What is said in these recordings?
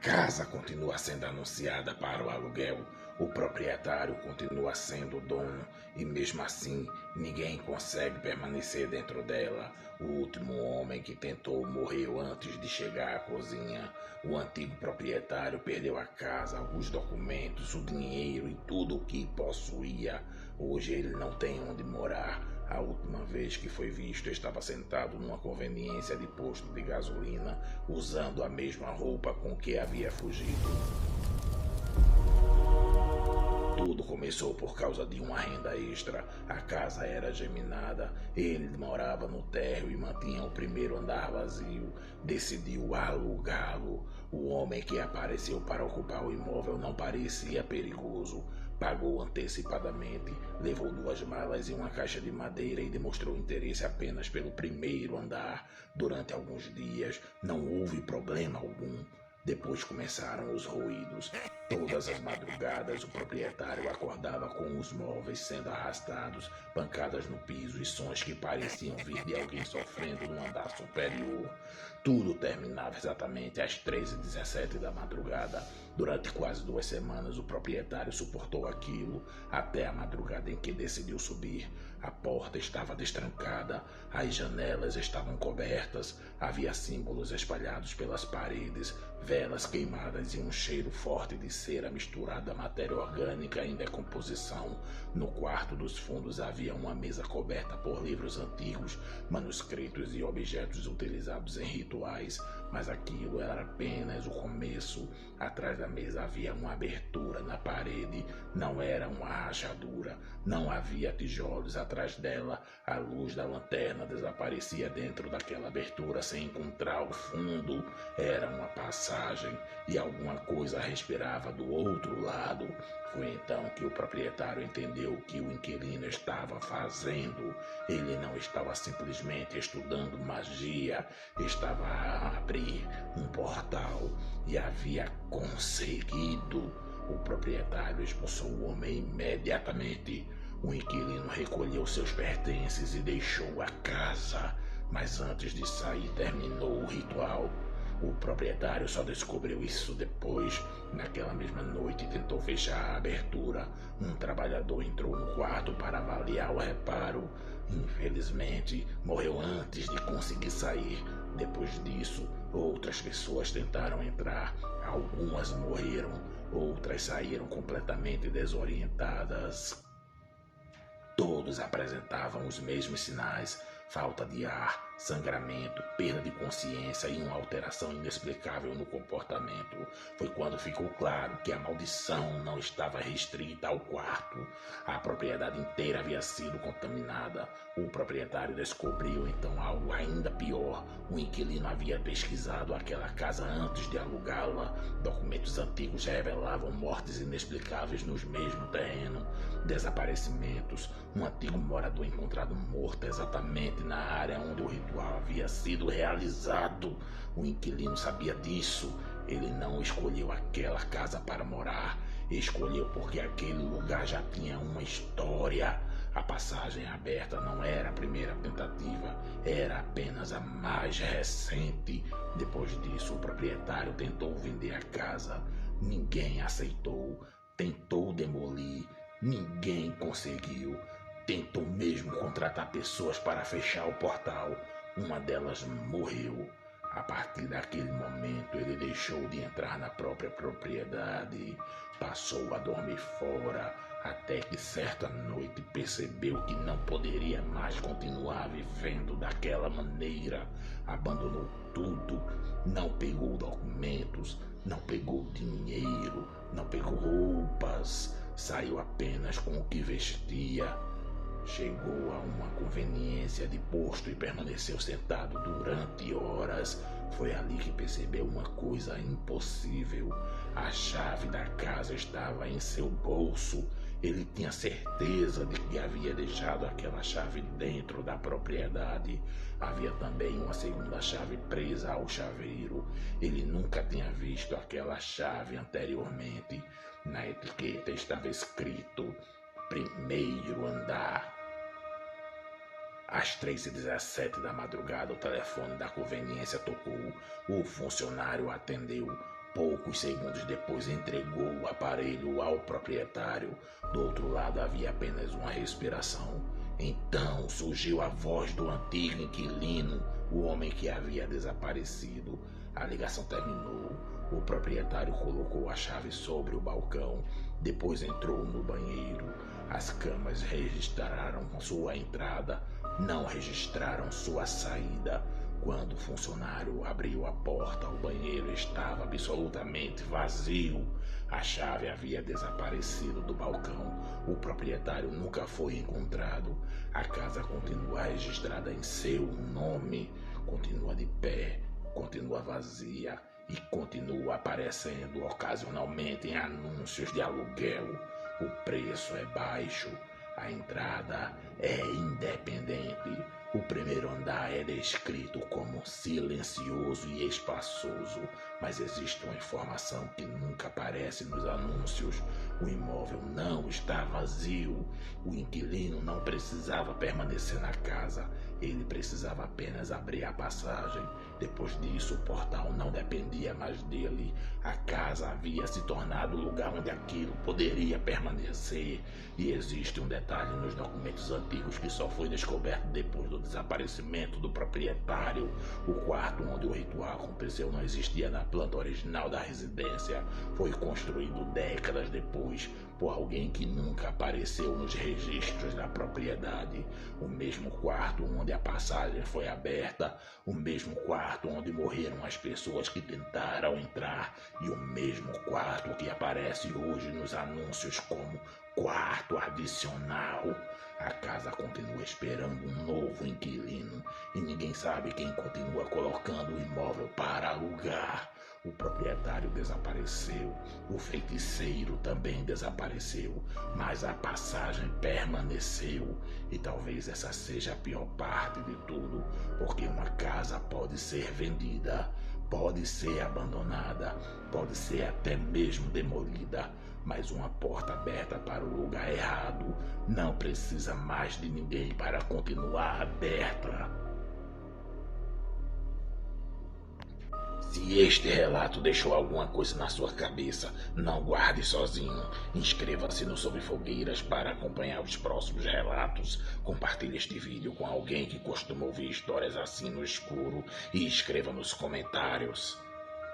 casa continua sendo anunciada para o aluguel, o proprietário continua sendo o dono e mesmo assim ninguém consegue permanecer dentro dela. O último homem que tentou morreu antes de chegar à cozinha. O antigo proprietário perdeu a casa, os documentos, o dinheiro e tudo o que possuía. Hoje ele não tem onde morar. A última vez que foi visto estava sentado numa conveniência de posto de gasolina, usando a mesma roupa com que havia fugido. Tudo começou por causa de uma renda extra. A casa era geminada, ele morava no térreo e mantinha o primeiro andar vazio. Decidiu alugá-lo. O homem que apareceu para ocupar o imóvel não parecia perigoso. Pagou antecipadamente, levou 2 malas e uma caixa de madeira e demonstrou interesse apenas pelo primeiro andar. Durante alguns dias não houve problema algum. Depois começaram os ruídos. Todas as madrugadas o proprietário acordava com os móveis sendo arrastados, pancadas no piso e sons que pareciam vir de alguém sofrendo no andar superior. Tudo terminava exatamente às 3h17 da madrugada. Durante quase 2 semanas o proprietário suportou aquilo, até a madrugada em que decidiu subir. A porta estava destrancada, as janelas estavam cobertas, havia símbolos espalhados pelas paredes, velas queimadas e um cheiro forte de cera misturada à matéria orgânica em decomposição. No quarto dos fundos havia uma mesa coberta por livros antigos, manuscritos e objetos utilizados em rituais, mas aquilo era apenas o começo. Atrás da mesa havia uma abertura na parede, não era uma rachadura, não havia tijolos atrás dela. A luz da lanterna desaparecia dentro daquela abertura sem encontrar o fundo. Era uma passagem e alguma coisa respirava do outro lado. Foi então que o proprietário entendeu o que o inquilino estava fazendo. Ele não estava simplesmente estudando magia, estava a abrir um portal e havia conseguido. O proprietário expulsou o homem imediatamente. O inquilino recolheu seus pertences e deixou a casa, mas antes de sair terminou o ritual. O proprietário só descobriu isso depois. Naquela mesma noite tentou fechar a abertura. Um trabalhador entrou no quarto para avaliar o reparo. Infelizmente, morreu antes de conseguir sair. Depois disso, outras pessoas tentaram entrar. Algumas morreram, outras saíram completamente desorientadas. Todos apresentavam os mesmos sinais: falta de ar, sangramento, perda de consciência e uma alteração inexplicável no comportamento. Foi quando ficou claro que a maldição não estava restrita ao quarto. A propriedade inteira havia sido contaminada. O proprietário descobriu então algo ainda pior. O inquilino havia pesquisado aquela casa antes de alugá-la. Documentos antigos revelavam mortes inexplicáveis no mesmo terreno, desaparecimentos. Um antigo morador encontrado morto exatamente na área onde o ritual havia sido realizado. O inquilino sabia disso. Ele não escolheu aquela casa para morar. Escolheu porque aquele lugar já tinha uma história. A passagem aberta não era a primeira tentativa, era apenas a mais recente. Depois disso, o proprietário tentou vender a casa. Ninguém aceitou. Tentou demolir. Ninguém conseguiu. Tentou mesmo contratar pessoas para fechar o portal. Uma delas morreu. A partir daquele momento, ele deixou de entrar na própria propriedade. Passou a dormir fora, até que certa noite percebeu que não poderia mais continuar vivendo daquela maneira. Abandonou tudo. Não pegou documentos, não pegou dinheiro, não pegou roupas. Saiu apenas com o que vestia. Chegou a uma conveniência de posto e permaneceu sentado durante horas. Foi ali que percebeu uma coisa impossível. A chave da casa estava em seu bolso. Ele tinha certeza de que havia deixado aquela chave dentro da propriedade. Havia também uma segunda chave presa ao chaveiro. Ele nunca tinha visto aquela chave anteriormente. Na etiqueta estava escrito: primeiro andar. Às 3h17 da madrugada, o telefone da conveniência tocou. O funcionário atendeu. Poucos segundos depois entregou o aparelho ao proprietário. Do outro lado havia apenas uma respiração. Então surgiu a voz do antigo inquilino, o homem que havia desaparecido. A ligação terminou. O proprietário colocou a chave sobre o balcão. Depois entrou no banheiro. As câmeras registraram sua entrada, não registraram sua saída. Quando o funcionário abriu a porta, o banheiro estava absolutamente vazio. A chave havia desaparecido do balcão. O proprietário nunca foi encontrado. A casa continua registrada em seu nome, continua de pé, continua vazia e continua aparecendo ocasionalmente em anúncios de aluguel. O preço é baixo, a entrada é independente. O primeiro andar é descrito como silencioso e espaçoso, mas existe uma informação que nunca aparece nos anúncios. O imóvel não está vazio. O inquilino não precisava permanecer na casa. Ele precisava apenas abrir a passagem. Depois disso, o portal não dependia mais dele. A casa havia se tornado o lugar onde aquilo poderia permanecer. E existe um detalhe nos documentos antigos que só foi descoberto depois do desaparecimento do proprietário. O quarto onde o ritual aconteceu não existia na planta original da residência. Foi construído décadas depois por alguém que nunca apareceu nos registros da propriedade. O mesmo quarto onde a passagem foi aberta, o mesmo quarto onde morreram as pessoas que tentaram entrar e o mesmo quarto que aparece hoje nos anúncios como quarto adicional. A casa continua esperando um novo inquilino e ninguém sabe quem continua colocando o imóvel para alugar. O proprietário desapareceu, o feiticeiro também desapareceu, mas a passagem permaneceu. E talvez essa seja a pior parte de tudo, porque uma casa pode ser vendida, pode ser abandonada, pode ser até mesmo demolida, mas uma porta aberta para o lugar errado não precisa mais de ninguém para continuar aberta. Se este relato deixou alguma coisa na sua cabeça, não guarde sozinho. Inscreva-se no Sobre Fogueiras para acompanhar os próximos relatos. Compartilhe este vídeo com alguém que costuma ouvir histórias assim no escuro e escreva nos comentários.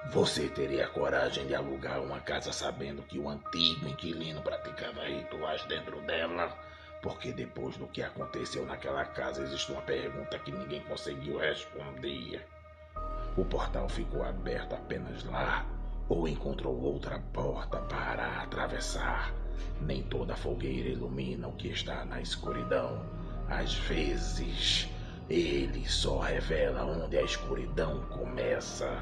Você teria coragem de alugar uma casa sabendo que o antigo inquilino praticava rituais dentro dela? Porque depois do que aconteceu naquela casa existe uma pergunta que ninguém conseguiu responder. O portal ficou aberto apenas lá ou encontrou outra porta para atravessar? Nem toda fogueira ilumina o que está na escuridão. Às vezes, ele só revela onde a escuridão começa.